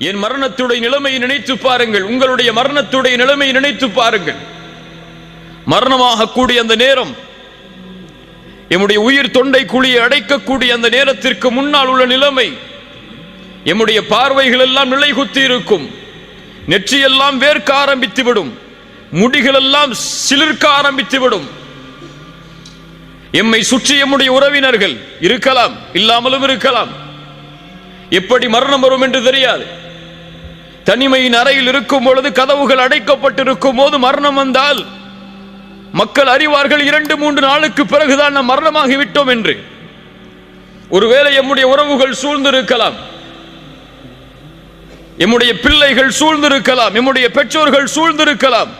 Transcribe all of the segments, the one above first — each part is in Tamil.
என் மரணத்துடைய நிலைமையை நினைத்து பாருங்கள், உங்களுடைய மரணத்துடைய நிலைமையை நினைத்து பாருங்கள். மரணமாக கூடிய அந்த நேரம், எம்முடைய உயிர் தொண்டை குழியை அடைக்கக்கூடிய அந்த நேரத்திற்கு முன்னால் உள்ள நிலைமை, எம்முடைய பார்வைகள் எல்லாம் நிலை குத்தி இருக்கும், நெற்றியெல்லாம் வேர்க்க ஆரம்பித்துவிடும், முடிகள் எல்லாம் சிலிர்க்க ஆரம்பித்துவிடும். எம்மை சுற்றி எம்முடைய உறவினர்கள் இருக்கலாம், இல்லாமலும் இருக்கலாம். எப்படி மரணம் வரும் என்று தெரியாது. தனிமையின் அறையில் இருக்கும் பொழுது, கதவுகள் அடைக்கப்பட்டிருக்கும் போது மரணம் வந்தால் மக்கள் அறிவார்கள் 2-3 நாளுக்கு பிறகுதான் நாம் மரணமாகிவிட்டோம் என்று. ஒருவேளை எம்முடைய உறவுகள் சூழ்ந்திருக்கலாம், எம்முடைய பிள்ளைகள் சூழ்ந்திருக்கலாம், எம்முடைய பெற்றோர்கள் சூழ்ந்திருக்கலாம்.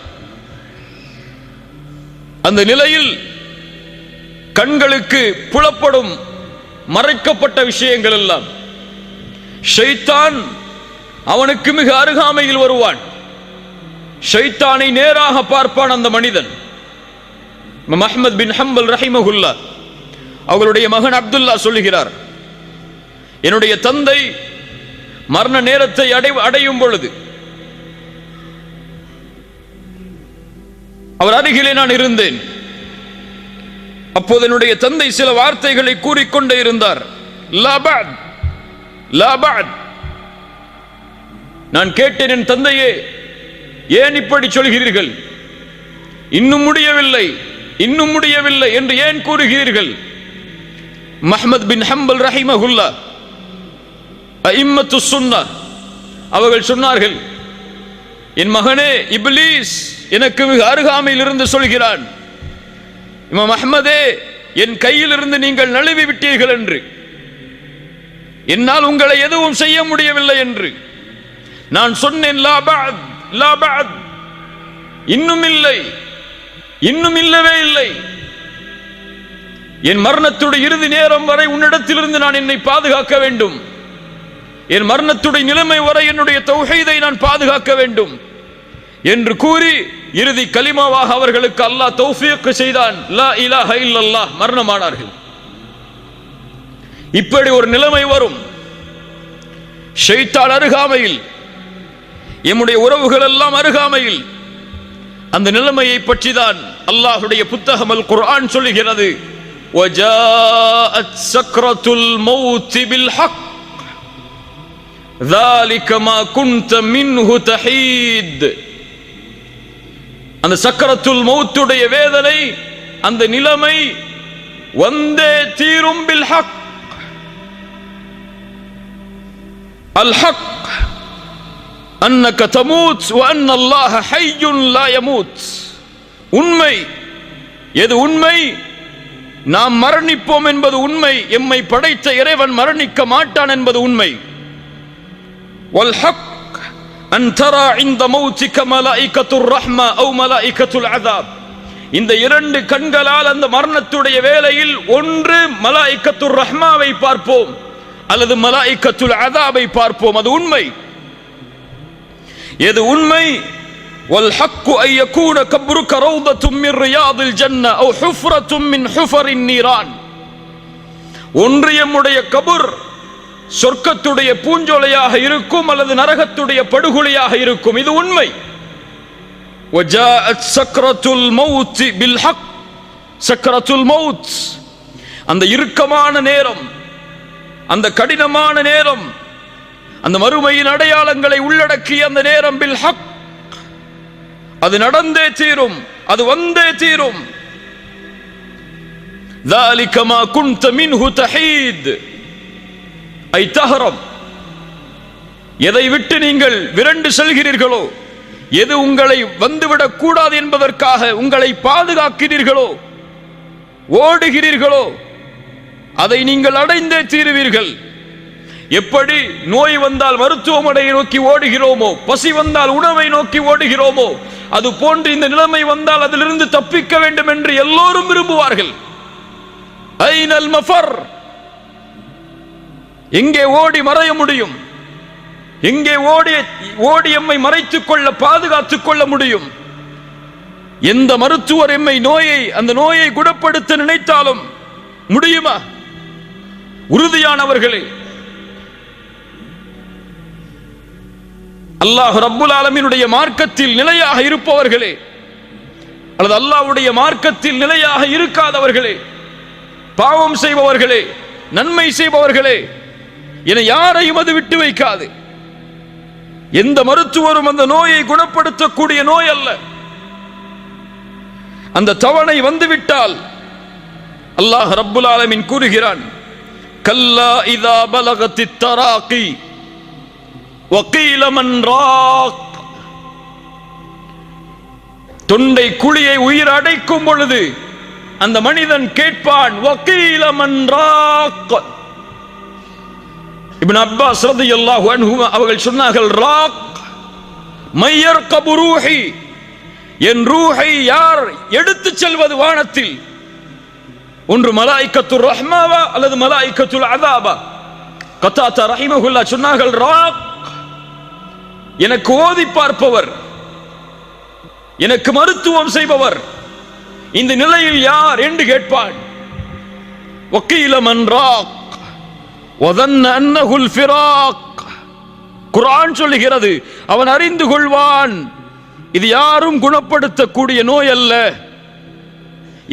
அந்த நிலையில் கண்களுக்கு புலப்படும் மறைக்கப்பட்ட விஷயங்கள் எல்லாம், ஷைத்தான் அவனுக்கு மிக அருகாமையில் வருவான். ஷைத்தானை நேராக பார்ப்பான் அந்த மனிதன். அஹ்மத் பின் ஹம்பல் ரஹிமஹுல்லா அவர்களுடைய மகன் அப்துல்லா சொல்லுகிறார், என்னுடைய தந்தை மரண நேரத்தை அடையும் பொழுது அவர் அருகிலே நான் இருந்தேன். அப்போது என்னுடைய தந்தை சில வார்த்தைகளை கூறிக்கொண்டே இருந்தார். நான் கேட்டேன், என் தந்தையே, ஏன் இப்படி சொல்கிறீர்கள்? இன்னும் முடியவில்லை, இன்னும் முடியவில்லை என்று ஏன் கூறுகிறீர்கள்? அஹ்மத் பின் ஹம்பல் ரஹிமஹுல்லா அஇம்மத்து சுன்னah அவர்கள் சொன்னார்கள், என் மகனே, இப்லீஸ் எனக்கு மிக அருகாமையில் இருந்து சொல்கிறான், இமாம் அஹ்மதே, என் கையில் இருந்து நீங்கள் நழுவி விட்டீர்கள் என்று, என்னால் உங்களை எதுவும் செய்ய முடியவில்லை என்று. நான் சொன்னேன், லா பஅத், லா பஅத், இன்னும் இல்லை, இன்னும் இல்லவே இல்லை. என் மரணத்துடைய இறுதி நேரம் வரை உன்னிடத்திலிருந்து நான் என்னை பாதுகாக்க வேண்டும். என் மரணத்துடைய நிலைமை வரை என்னுடைய தௌஹீதை நான் பாதுகாக்க வேண்டும் என்று கூறி இறுதி கலிமாவாக அவர்களுக்கு அல்லாஹ் தௌஃபீக் செய்தான். லா இலாஹ இல்லல்லாஹ், மரணமானார்கள். இப்படி ஒரு நிலைமை வரும். ஷைத்தான் அருகாமையில், எம்முடைய உறவுகள் எல்லாம் அருகாமையில். அந்த நிலைமையை பற்றி தான் அல்லாஹ்வுடைய புத்தகம் அல் குர்ஆன் சொல்லுகிறது, வஜாஅத் சக்ரத்துல் மௌத் பில் ஹக் ذلك ما كنت منه تحيد. அந்த சக்கரத்துல் மௌத்துடைய வேதனை, அந்த நிலைமை வந்தே தீரும். பில் ஹக், அல் ஹக் அன்னக தமூத் வ அன்ன அல்லாஹ ஹய்யுன் லா யமூத். உண்மை எது? உண்மை நாம் மரணிப்போம் என்பது உண்மை. எம்மை படைத்த இறைவன் மரணிக்க மாட்டான் என்பது உண்மை. வல் ஹக் அன் தரா இன்த மௌத்திக மலாயிகத்துர் ரஹ்மா அவ் மலாயிகத்துல் அஸாப். இந்த 2 கண்களால் அந்த மரணத்துடைய வேளையில் ஒன்று மலாயிகத்துர் ரஹ்மாவை பார்ப்போம் அல்லது மலாயிகத்துல் அஸாபை பார்ப்போம். அது உண்மை. எது உண்மை? வல் ஹக்கு அன் யகூன கப்ருக ரௌதத்தும் மின் ரியாதில் ஜன்னah அவ் ஹுஃப்ரத்தும் மின் ஹுஃபரின் நீரான். ஒன்று எம்முடைய கபர் சொர்க்கத்துடைய பூஞ்சோலையாக இருக்கும் அல்லது நரகத்துடைய படுகொலையாக இருக்கும். இது உண்மை. வஜாஅத் சக்ரத்துல் மௌத் பில் ஹக். சக்ரத்துல் மௌத், அந்த இறுக்கமான நேரம், அந்த கடினமான நேரம், அந்த மறுமையின் அடையாளங்களை உள்ளடக்கிய அந்த நேரம், பில் ஹக், அது நடந்தே தீரும், அது வந்தே தீரும். ذلك ما كنت منه تحيد ஐ தஹரம். எதை விட்டு நீங்கள் விரண்டு செல்கிறீர்களோ, எது உங்களை வந்துவிடக் கூடாது என்பதற்காக உங்களை பாதுகாக்கிறீர்களோ, ஓடுகிறீர்களோ, அதை நீங்கள் அடைந்தே தீருவீர்கள். எப்படி நோய் வந்தால் மருத்துவமனையை நோக்கி ஓடுகிறோமோ, பசி வந்தால் உணவை நோக்கி ஓடுகிறோமோ, அது போன்று இந்த நிலைமை வந்தால் அதிலிருந்து தப்பிக்க வேண்டும் என்று எல்லோரும் விரும்புவார்கள். ஐனல் மஃபர், எங்கே ஓடி மறைய முடியும்? எங்கே ஓடி எம்மை மறைத்துக் கொள்ள, பாதுகாத்துக் கொள்ள முடியும்? எந்த மருத்துவர் எம்மை அந்த நோயை குணப்படுத்த நினைத்தாலும் முடியுமா? உறுதியானவர்களே, அல்லாஹ் ரப்புல் ஆலமீனுடைய மார்க்கத்தில் நிலையாக இருப்பவர்களே அல்லது அல்லாஹ்வுடைய மார்க்கத்தில் நிலையாக இருக்காதவர்களே, பாவம் செய்பவர்களே, நன்மை செய்பவர்களே என யாரையும் அது விட்டு வைக்காது. எந்த மருத்துவரும் அந்த நோயை குணப்படுத்தக்கூடிய நோய் அல்ல. அந்த தவணை வந்துவிட்டால் அல்லாஹ் ரப்புல் ஆலமீன் கூறுகிறான், கல்லா இதா பலகத்தித் தராகி வகீல மன் ராக். தொண்டை குழியை உயிர் அடைக்கும் பொழுது அந்த மனிதன் கேட்பான், வகீல மன் ராக். இப்னு அப்பாஸ் ரலியல்லாஹு அன்ஹு அவர்கள் சொன்னார்கள், ராக் மையர்கபு ரூஹி, என் ரூஹை யார் எடுத்துச் செல்வது வானத்தில்? ஒன்று மலாயிக்கத்துர் ரஹ்மாவா அல்லது மலாயிக்கத்துல் அதாபா? கத்தாதா ரஹிமஹுல்லாஹ் சொன்னார்கள், ராக் எனக்கு ஓதி பார்ப்பவர், எனக்கு மருத்துவம் செய்பவர், இந்த நிலையில் யார் என்று கேட்பான். வகீல மன் ராக் வதன்ன அன்னஹுல் ஃபிராக். குர்ஆன் சொல்லுகிறது, அவன் அறிந்து கொள்வான் இது யாரும் குணப்படுத்தக்கூடிய நோய் அல்ல,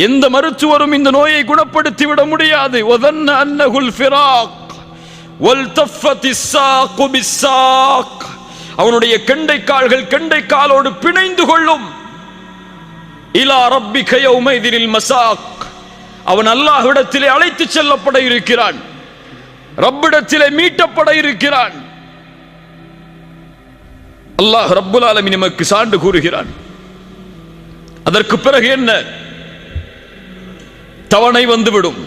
எந்த மருத்துவரும் இந்த நோயை குணப்படுத்தி விட முடியாது. வதன்ன அன்னஹுல் ஃபிராக் வல்தஃபத்திஸ் ஸாகு பிஸ்ஸாக். அவனுடைய கெண்டை கால்கள் கெண்டை காலோடு பிணைந்து கொள்ளும். இலா ரப்பிக யௌமைதில் மசாக். அவன் அல்லாஹ்விடத்திலே அழைத்து செல்லப்பட இருக்கிறான், ரப்பிடத்திலே மீட்டப்பட இருக்கிறான். அல்லாஹ் ரப்புல் ஆலமீன் நமக்கு சான்று கூறுகிறான். அதற்கு பிறகு என்ன? தவணை வந்துவிடும்.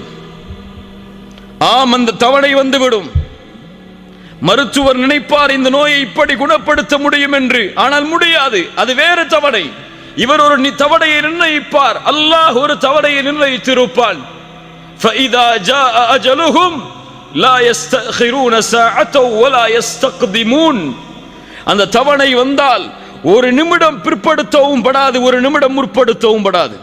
ஆம், அந்த தவணை வந்துவிடும். மருத்துவர் நினைப்பார் இந்த நோயை இப்படி குணப்படுத்த முடியும் என்று, ஆனால் முடியாது. அது வேறு தவணை. இவர் ஒரு தவணையை நிர்ணயிப்பார், அல்லாஹ் ஒரு தவணையை நிர்ணயித்திருப்பான். فَإِذَا جَاءَ أَجَلُهُمْ لَا يَسْتَأْخِرُونَ سَاعَةً وَلَا يَسْتَقْدِمُونَ. அந்த தவணை வந்தால் ஒரு நிமிடம் பிற்படுத்தவும் படாது, ஒரு நிமிடம் முற்படுத்தவும் படாது.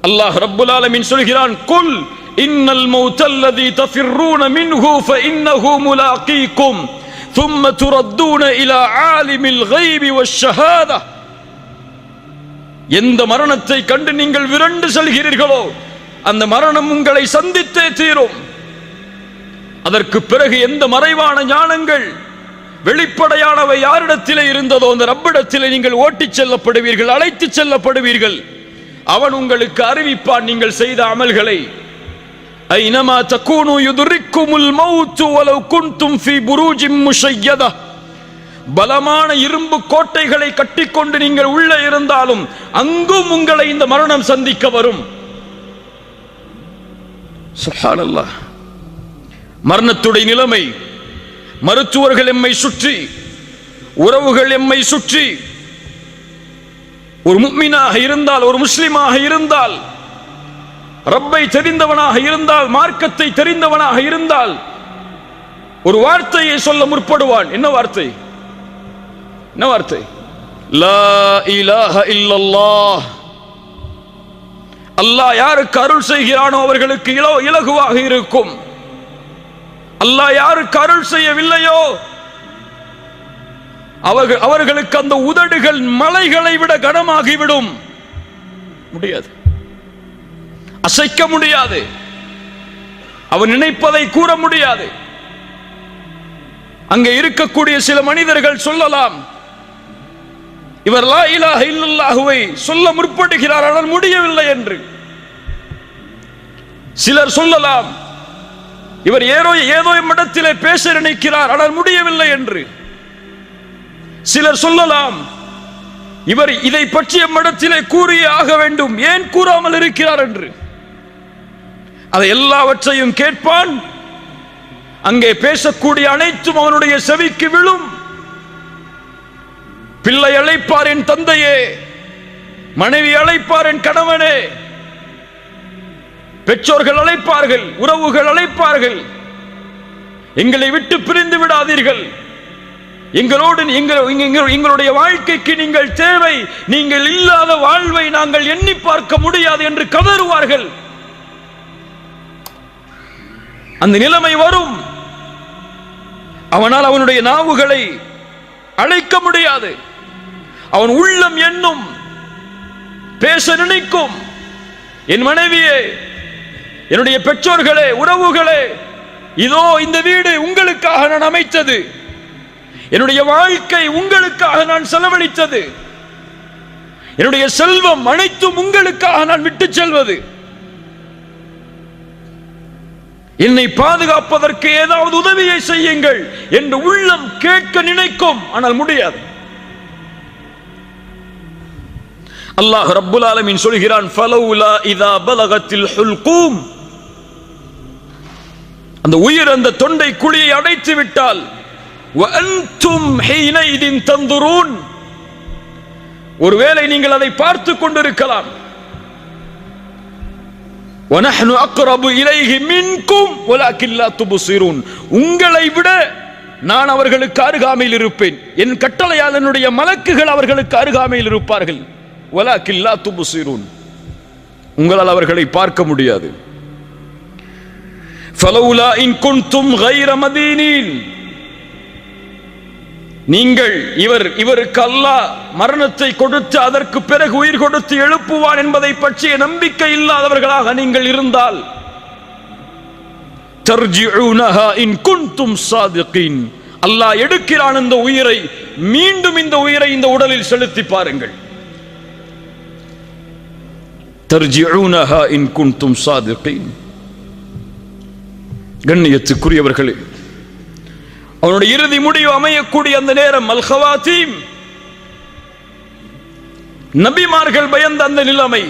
அல்லாஹ் ரப்புல் ஆலமீன் சொல்கிறான், குல் இன்னல் மௌத்தல்லதி தஃபிர்ரூன மின்ஹு ஃபஇன்னஹு முலாகீக்கும் ثم تردون إلى عالم الغيب والشهادة. எந்த மரணத்தை கண்டு நீங்கள் விரண்டு செல்கிறீர்களோ அந்த மரணம் உங்களை சந்தித்தே தீரும். அதற்கு பிறகு எந்த மறைவான ஞானங்கள் வெளிப்படையானவை யாரிடத்திலே இருந்ததோ அந்த ரப்பிடத்திலே நீங்கள் ஓட்டிச் செல்லப்படுவீர்கள், அழைத்துச் செல்லப்படுவீர்கள். அவன் உங்களுக்கு அறிவிப்பான் நீங்கள் செய்த அமல்களை. ஐனமா தகூனு யுத்ரிக்குமுல் மௌத் வலவ் குன்தும் ஃபீ புரூஜின் முஷய்யதா. பலமான இரும்பு கோட்டைகளை கட்டிக்கொண்டு நீங்கள் உள்ளே இருந்தாலும் அங்கும் உங்களை இந்த மரணம் சந்திக்க வரும். சுப்ஹானல்லாஹ். மரணத்துடைய நிலைமை, மருத்துவர்கள் எம்மை சுற்றி, உறவுகள் எம்மை சுற்றி. ஒரு முஃமினாக இருந்தால், ஒரு முஸ்லிமாக இருந்தால், ரப்பை தெரிந்தவனாக இருந்தால், மார்க்கத்தை தெரிந்தவனாக இருந்தால் ஒரு வார்த்தையை சொல்ல முற்படுவான். என்ன வார்த்தை? என்ன வார்த்தை? லா இலாஹ இல்லல்லாஹ். அல்லாஹ் யாருக்கு அருள் செய்கிறானோ அவர்களுக்கு இலகுவாக இருக்கும். அல்லாஹ் யாருக்கு அருள் செய்யவில்லையோ அவர்களுக்கு அந்த உதடுகள் மலைகளை விட கனமாகிவிடும். முடியாது, அசைக்க முடியாது, அவன் நினைப்பதை கூற முடியாது. அங்கே இருக்கக்கூடிய சில மனிதர்கள் சொல்லலாம், இவர் லா இலாஹ இல்லல்லாஹுவை சொல்ல முற்படுகிறார் ஆனால் முடியவில்லை என்று. சிலர் சொல்லலாம், இவர் ஏதோ இடத்திலே பேச நினைக்கிறார் ஆனால் முடியவில்லை என்று. சிலர் சொல்லலாம், இவர் இதை பற்றிய இடத்திலே கூறியே ஆக வேண்டும், ஏன் கூறாமல் இருக்கிறார் என்று. அதை எல்லாவற்றையும் கேட்பான். அங்கே பேசக்கூடிய அனைத்தும் அவனுடைய செவிக்கு விழும். பிள்ளை அழைப்பார் என் தந்தையே, மனைவி அழைப்பார் என் கணவனே, பெற்றோர்கள் அழைப்பார்கள், உறவுகள் அழைப்பார்கள், எங்களை விட்டு பிரிந்து விடாதீர்கள், எங்களோடு எங்களுடைய வாழ்க்கைக்கு நீங்கள் தேவை, நீங்கள் இல்லாத வாழ்வை நாங்கள் எண்ணி பார்க்க முடியாது என்று கதறுவார்கள். அந்த நிலைமை வரும். அவனால் அவனுடைய நாவுகளை அழைக்க முடியாது. அவன் உள்ளம் என்னும், பேச நினைக்கும், என் மனைவியே, என்னுடைய பெற்றோர்களே, உறவுகளே, இதோ இந்த வீடு உங்களுக்காக நான் அமைத்தது, என்னுடைய வாழ்க்கை உங்களுக்காக நான் செலவழித்தது, என்னுடைய செல்வம் அனைத்தும் உங்களுக்காக நான் விட்டு செல்வது, என்னை பாதுகாப்பதற்கு ஏதாவது உதவியை செய்யுங்கள் என்று உள்ளம் கேட்க நினைக்கும், ஆனால் முடியாது. அல்லாஹ் ரப்புல் ஆலமீன் சொல்கிறான், ஃபலௌலா இதா பலகத்தில் ஹுல்கூம், அந்த உயிர் அந்த தொண்டை குழியை அடைத்து விட்டால், வஅன்தும் ஹீனைதின் தந்துரூன், ஒருவேளை நீங்கள் அதை பார்த்து கொண்டிருக்கலாம், வநஹ்னு அக்ரபு இலைஹி மின்கும் வலக்கின் லா துப்சிரூன், உங்களை விட நான் அவர்களுக்கு அருகாமையில் இருப்பேன், என் கட்டளையால் என்னுடைய மலக்குகள் அவர்களுக்கு அருகாமையில் இருப்பார்கள், வலக்கின் லா துப்சிரூன், உங்களால் அவர்களை பார்க்க முடியாது. ஃபலௌலா இன் குன்தும் கைர மதீனீன், நீங்கள் இவருக்கு அல்லாஹ் மரணத்தை கொடுத்து அதற்கு பிறகு உயிர் கொடுத்து எழுப்புவான் என்பதை பற்றிய நம்பிக்கை இல்லாதவர்களாக நீங்கள் இருந்தால், தர்ஜிஊனஹா இன் குன்தும் சாதிகீன், அல்லாஹ் எடுக்கிறான் இந்த உயிரை, மீண்டும் இந்த உயிரை இந்த உடலில் செலுத்தி பாருங்கள். தர்ஜிஊனஹா இன் குன்தும் சாதிகீன். கண்ணியத்துக்குரியவர்களே, அவனுடைய இறுதி முடிவு அமையக்கூடிய அந்த நேரம் அல் ஹவாத்தீம், நபிமார்கள் பயந்த அந்த நிலைமை,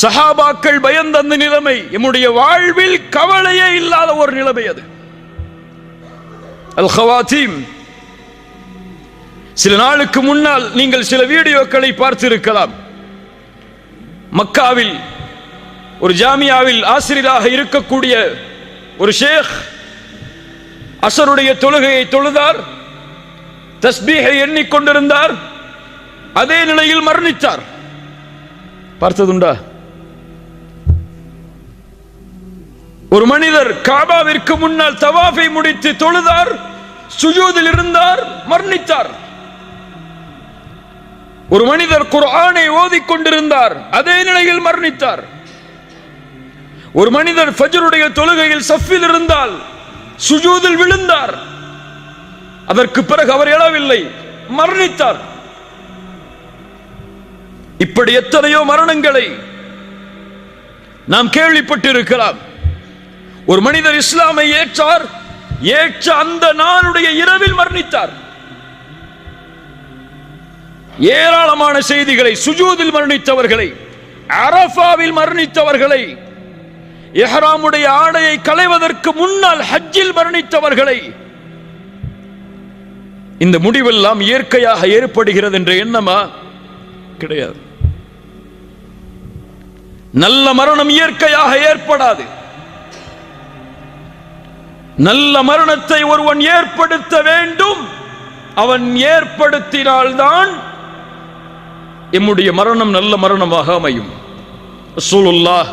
சஹாபாக்கள் பயந்த அந்த நிலைமை, நம்முடைய வாழ்வில் கவலையே இல்லாத ஒரு நிலைமை அது அல் ஹவாத்தீம். சில நாளுக்கு முன்னால் நீங்கள் சில வீடியோக்களை பார்த்திருக்கலாம். மக்காவில் ஒரு ஜாமியாவில் ஆசிரியராக இருக்கக்கூடிய ஒரு ஷேக் அசருடைய தொழுகையை தொழுதார், தஸ்பீஹை எண்ணிக்கொண்டிருந்தார், அதே நிலையில் மரணித்தார். பார்த்ததுண்டா? ஒரு மனிதர் காபாவிற்கு முன்னால் தவாஃபை முடித்து தொழுதார், சுஜூதில் இருந்தார், மரணித்தார். ஒரு மனிதர் குர்ஆனை ஓதிக்கொண்டிருந்தார், அதே நிலையில் மரணித்தார். ஒரு மனிதர் ஃபஜ்ருடைய தொழுகையில் சஃபில் இருந்தால் சுஜூதில் விழுந்தார், அதற்கு பிறகு அவர் எழவில்லை, மரணித்தார். இப்படி எத்தனையோ மரணங்களை நாம் கேள்விப்பட்டிருக்கலாம். ஒரு மனிதர் இஸ்லாமை ஏற்றார், ஏற்ற அந்த நாளுடைய இரவில் மரணித்தார். ஏராளமான செய்திகளை, சுஜூதில் மரணித்தவர்களை, அரஃபாவில் மரணித்தவர்களை, இஹ்ராமுடைய ஆடையை களைவதற்கு முன்னால் ஹஜ்ஜில் மரணித்தவர்களை, இந்த முடிவெல்லாம் இயற்கையாக ஏற்படுகிறது என்ற எண்ணமா? கிடையாது. நல்ல மரணம் இயற்கையாக ஏற்படாது. நல்ல மரணத்தை ஒருவன் ஏற்படுத்த வேண்டும். அவன் ஏற்படுத்தினால்தான் எம்முடைய மரணம் நல்ல மரணமாக அமையும். ரசூலுல்லாஹ்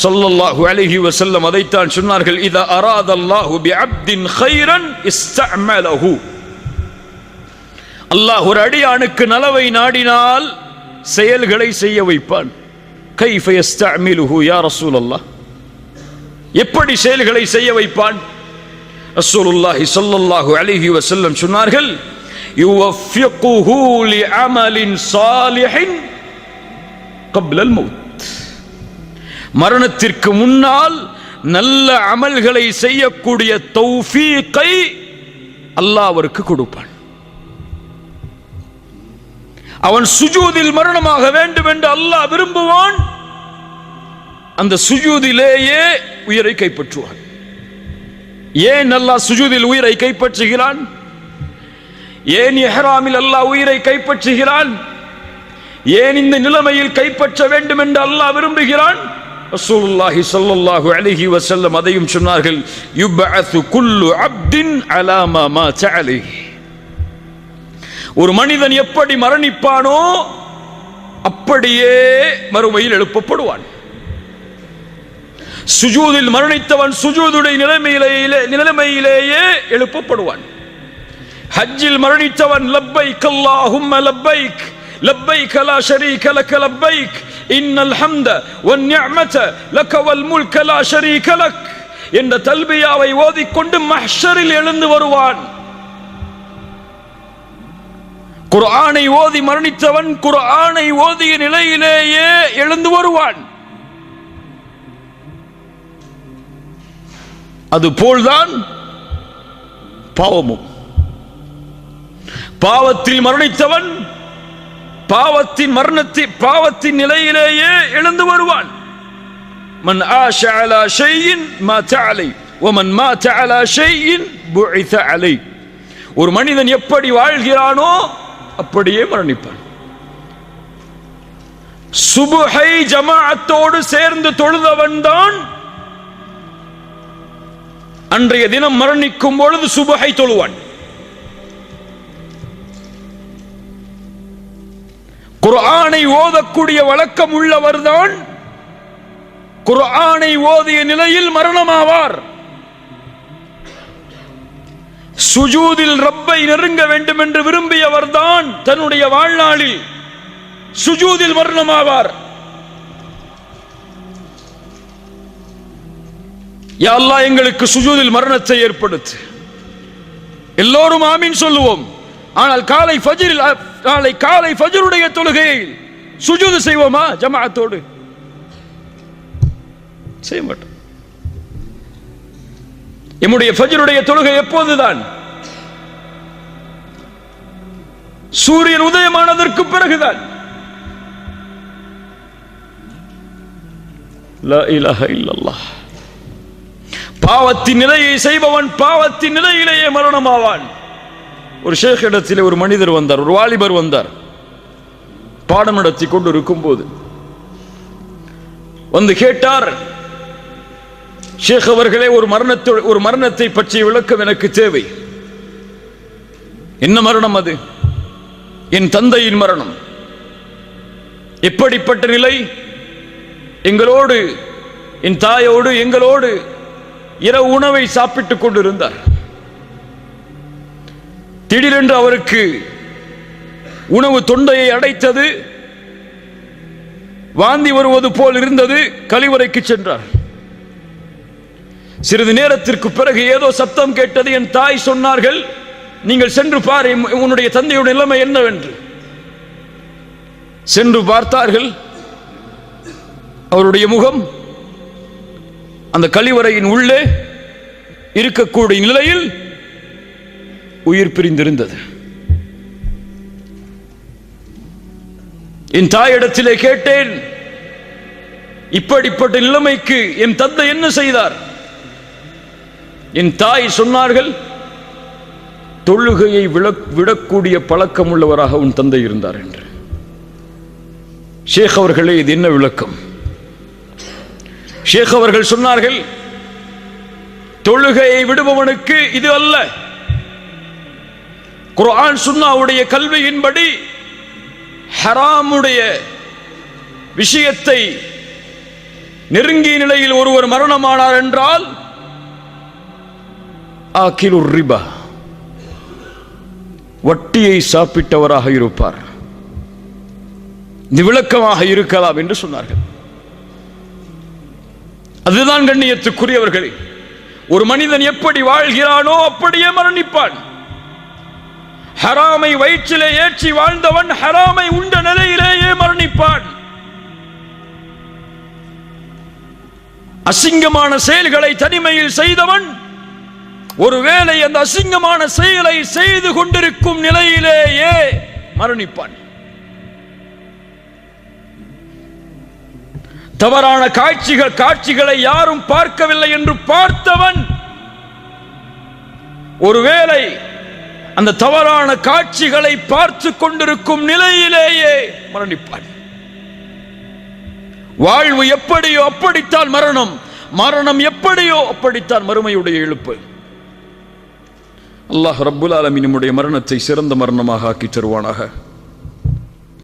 ஸல்லல்லாஹு அலைஹி வஸல்லம் அதைத்தான் சொன்னார்கள், இதா அராதல்லாஹு பிஅப்தின் கைரன் இஸ்தஅமலஹு, அல்லாஹ் ஒரு அடியானுக்கு நலவை நாடினால் செயல்களை செய்ய வைப்பான். கைஃப யஸ்தஅமிலுஹு யா ரசூலல்லாஹ், எப்படி செயல்களை செய்ய வைப்பான்? ரசூலுல்லாஹி ஸல்லல்லாஹு அலைஹி வஸல்லம் சொன்னார்கள், யுவஃபிகுஹு லிஅமலின் ஸாலிஹின் கப்லல் மௌத், மரணத்திற்கு முன்னால் நல்ல அமல்களை செய்யக்கூடிய தௌஃபீகை அல்லாஹ் அவருக்கு கொடுப்பான். அவன் சுஜூதில் மரணமாக வேண்டும் என்று அல்லாஹ் விரும்புவான். அந்த சுஜூதிலேயே உயிரை கைப்பற்றுவான். ஏன் அல்லாஹ் சுஜூதில் உயிரை கைப்பற்றுகிறான்? ஏன் இஹ்ராமில் அல்லாஹ் உயிரை கைப்பற்றுகிறான்? ஏன் இந்த நிலைமையில் கைப்பற்ற வேண்டும் என்று அல்லாஹ் விரும்புகிறான்? ரசூலுல்லாஹி ஸல்லல்லாஹு அலைஹி வஸல்லம் அதையும் சொன்னார்கள், யுபஅது குல்லு அப்தின் அலா மா மாத அலைஹி, ஒரு மனிதன் எப்படி மரணிப்பானோ அப்படியே மறுமையில் எழுப்பப்படுவான். சுஜூதில் மரணித்தவன் சுஜூதுடைய நிலைமையிலேயே எழுப்பப்படுவான். ஹஜ்ஜில் மரணித்தவன் லப்பைக் அல்லாஹும்ம லப்பைக் லப்பைக் லா ஷரீக லக லப்பைக் இன்னல் ஹம்த வன் நிஅமத லக வல் முல்க லா ஷரீக லக் என்ற தல்பியாவை ஓதிக்கொண்டு மஹ்ஷரில் எழுந்து வருவான். குர்ஆனை ஓதி மரணித்தவன் குர்ஆனை ஓதிய நிலையிலேயே எழுந்து வருவான். அதுபோல்தான் பாவமும். பாவத்தில் மரணித்தவன் பாவத்தின் நிலையிலேயே எழுந்து வருவான். மன் ஆஷ அலா ஷைஇன் மாத அலை வமன் மாத அலா ஷைஇன் புஇத அலை. ஒரு மனிதன் எப்படி வாழ்கிறானோ அப்படியே மரணிப்பான். சுபஹை ஜமாஅத்தோடு சேர்ந்து தொழுதவன் தான் அன்றைய தினம் மரணிக்கும் பொழுது சுபஹை தொழுவான். குர்ஆனை ஓதக்கூடிய வழக்கம் உள்ளவர்தான் குர்ஆனை ஓதிய நிலையில் மரணமாவார். சுஜூதில் ரப்பை நெருங்க வேண்டும் என்று விரும்பியவர்தான் தன்னுடைய வாழ்நாளில் சுஜூதில் மரணமாவார். யா அல்லாஹ் எங்களுக்கு சுஜூதில் மரணத்தை ஏற்படுத்து. எல்லோரும் ஆமீன் சொல்லுவோம். ஆனால் காலை ஃபஜ்ருடைய தொழுகையில் சுஜூது செய்வோமா ஜமாஅத்தோடு? செய்ய மாட்டோம். நம்முடைய ஃபஜ்ருடைய தொழுகை எப்போதுதான்? சூரியன் உதயமானதற்கு பிறகுதான். லா இலாஹ இல்லல்லாஹ். பாவத்தின் நிலையை செய்பவன் பாவத்தின் நிலையிலேயே மரணமாவான். ஒரு ஷேக் இடத்திலே ஒரு மனிதர் வந்தார், ஒரு வாலிபர் வந்தார். பாடம் நடத்தி கொண்டு இருக்கும் போது வந்து கேட்டார், ஷேக் அவர்களே, ஒரு மரணத்தை பற்றிய விளக்கம் எனக்கு தேவை. என்ன மரணம் அது? என் தந்தையின் மரணம். எப்படிப்பட்ட நிலை? எங்களோடு, என் தாயோடு எங்களோடு இரவு உணவை சாப்பிட்டுக் கொண்டிருந்தார். திடீரென்று அவருக்கு உணவு தொண்டையை அடைத்தது, வாந்தி வருவது போல் இருந்தது. கழிவறைக்கு சென்றார். சிறிது நேரத்திற்கு பிறகு ஏதோ சத்தம் கேட்டது. என் தாய் சொன்னார்கள், நீங்கள் சென்று பார் உன்னுடைய தந்தையுடைய நிலைமை என்னவென்று. சென்று பார்த்தார்கள். அவருடைய முகம் அந்த கழிவறையின் உள்ளே இருக்கக்கூடிய நிலையில் உயிர் பிரிந்திருந்தது. என் தாயிடத்திலே கேட்டேன், இப்படிப்பட்ட நிலைமைக்கு என் தந்தை என்ன செய்தார்? என் தாய் சொன்னார்கள், தொழுகையை விடக்கூடிய பழக்கம் உள்ளவராக உன் தந்தை இருந்தார் என்று. ஷேக் அவர்களே, இது என்ன விளக்கம்? ஷேக் அவர்கள் சொன்னார்கள், தொழுகையை விடுபவனுக்கு இது அல்ல. குர்ஆன் சுன்னாவுடைய கல்வியின்படி ஹராமுடைய விஷயத்தை நெருங்கிய நிலையில் ஒருவர் மரணமானார் என்றால் ஆகிலுர் ரிபா, வட்டியை சாப்பிட்டவராக இருப்பார். இது விளக்கமாக இருக்கலாம் என்று சொன்னார்கள். அதுதான் கண்ணியத்துக்குரியவர்களே, ஒரு மனிதன் எப்படி வாழ்கிறானோ அப்படியே மரணிப்பான். ஹராமை வயிற்றிலே ஏற்றி வாழ்ந்தவன் ஹராமை உண்ட நிலையிலேயே மரணிப்பான். அசிங்கமான செயல்களை தனிமையில் செய்தவன் ஒருவேளை அந்த அசிங்கமான செயலை செய்து கொண்டிருக்கும் நிலையிலேயே மரணிப்பான். தவறான காட்சிகளை யாரும் பார்க்கவில்லை என்று பார்த்தவன் ஒருவேளை அந்த தவறான காட்சிகளை பார்த்து கொண்டிருக்கும் நிலையிலேயே மரணிப்பான். வாழ்வு எப்படியோ அப்படித்தான் மரணம், மரணம் எப்படியோ அப்படித்தான் மறுமையுடைய எழுப்பு. அல்லாஹ் ரப்புல் ஆலமீன் நம்முடைய மரணத்தை சிறந்த மரணமாக ஆக்கி தருவானாக.